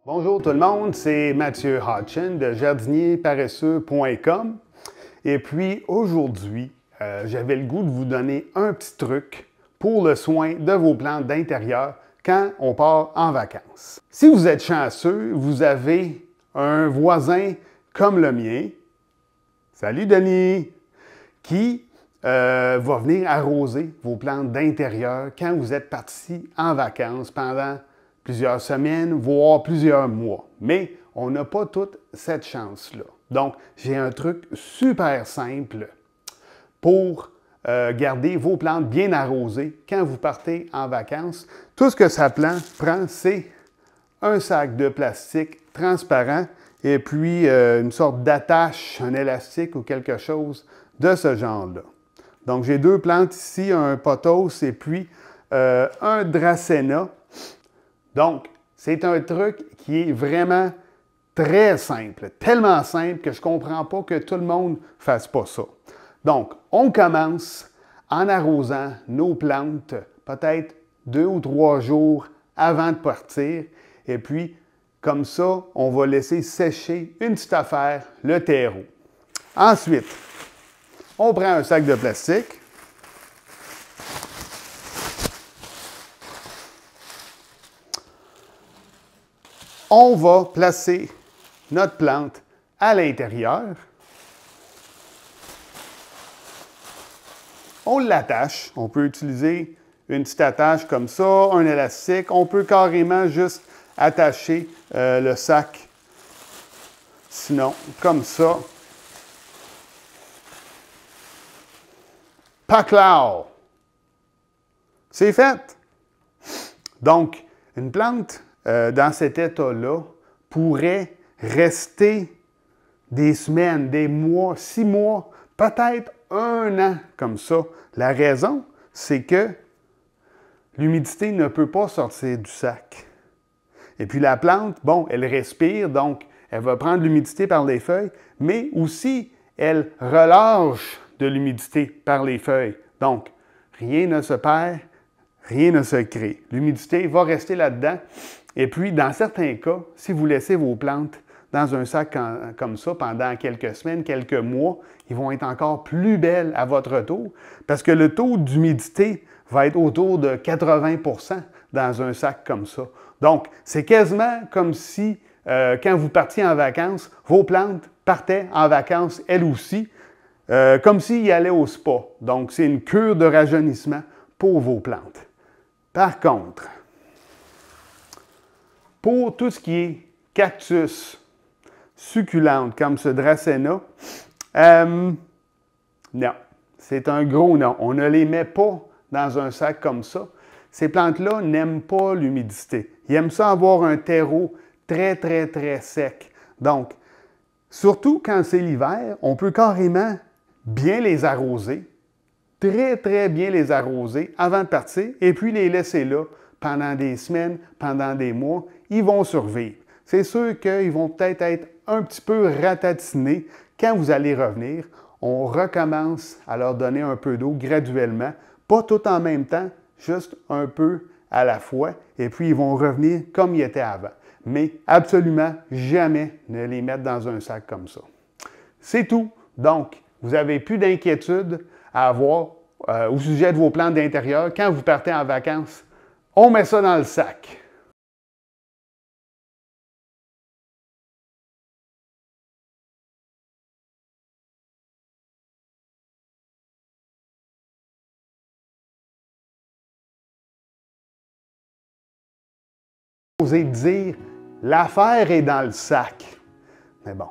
Bonjour tout le monde, c'est Mathieu Hodgson de jardinierparesseux.com. Et puis aujourd'hui, j'avais le goût de vous donner un petit truc pour le soin de vos plantes d'intérieur quand on part en vacances. Si vous êtes chanceux, vous avez un voisin comme le mien, salut Denis, qui va venir arroser vos plantes d'intérieur quand vous êtes parti en vacances pendant plusieurs semaines, voire plusieurs mois. Mais on n'a pas toute cette chance-là. Donc, j'ai un truc super simple pour garder vos plantes bien arrosées quand vous partez en vacances. Tout ce que ça prend, c'est un sac de plastique transparent et puis une sorte d'attache, un élastique ou quelque chose de ce genre-là. Donc, j'ai deux plantes ici, un pothos et puis un dracena. Donc, c'est un truc qui est vraiment très simple, tellement simple que je ne comprends pas que tout le monde ne fasse pas ça. Donc, on commence en arrosant nos plantes peut-être 2 ou 3 jours avant de partir. Et puis, comme ça, on va laisser sécher une petite affaire, le terreau. Ensuite, on prend un sac de plastique. On va placer notre plante à l'intérieur. On l'attache. On peut utiliser une petite attache comme ça, un élastique. On peut carrément juste attacher le sac. Sinon, comme ça. Paclao! C'est fait! Donc, une plante dans cet état-là pourrait rester des semaines, des mois, 6 mois, peut-être 1 an comme ça. La raison, c'est que l'humidité ne peut pas sortir du sac. Et puis la plante, bon, elle respire, donc elle va prendre l'humidité par les feuilles, mais aussi elle relâche de l'humidité par les feuilles. Donc, rien ne se perd, rien ne se crée. L'humidité va rester là-dedans. Et puis, dans certains cas, si vous laissez vos plantes dans un sac comme ça pendant quelques semaines, quelques mois, ils vont être encore plus belles à votre retour parce que le taux d'humidité va être autour de 80 % dans un sac comme ça. Donc, c'est quasiment comme si, quand vous partiez en vacances, vos plantes partaient en vacances elles aussi, comme s'ils allaient au spa. Donc, c'est une cure de rajeunissement pour vos plantes. Par contre, pour tout ce qui est cactus, succulentes comme ce dracena, non, c'est un gros non. On ne les met pas dans un sac comme ça. Ces plantes-là n'aiment pas l'humidité. Ils aiment ça avoir un terreau très, très, très sec. Donc, surtout quand c'est l'hiver, on peut carrément bien les arroser, très, très bien les arroser avant de partir et puis les laisser là pendant des semaines, pendant des mois. Ils vont survivre. C'est sûr qu'ils vont peut-être être un petit peu ratatinés. Quand vous allez revenir, on recommence à leur donner un peu d'eau graduellement, pas tout en même temps, juste un peu à la fois, et puis ils vont revenir comme ils étaient avant. Mais absolument jamais ne les mettre dans un sac comme ça. C'est tout. Donc, vous n'avez plus d'inquiétude à avoir au sujet de vos plantes d'intérieur. Quand vous partez en vacances, on met ça dans le sac. Oser dire, l'affaire est dans le sac. Mais bon,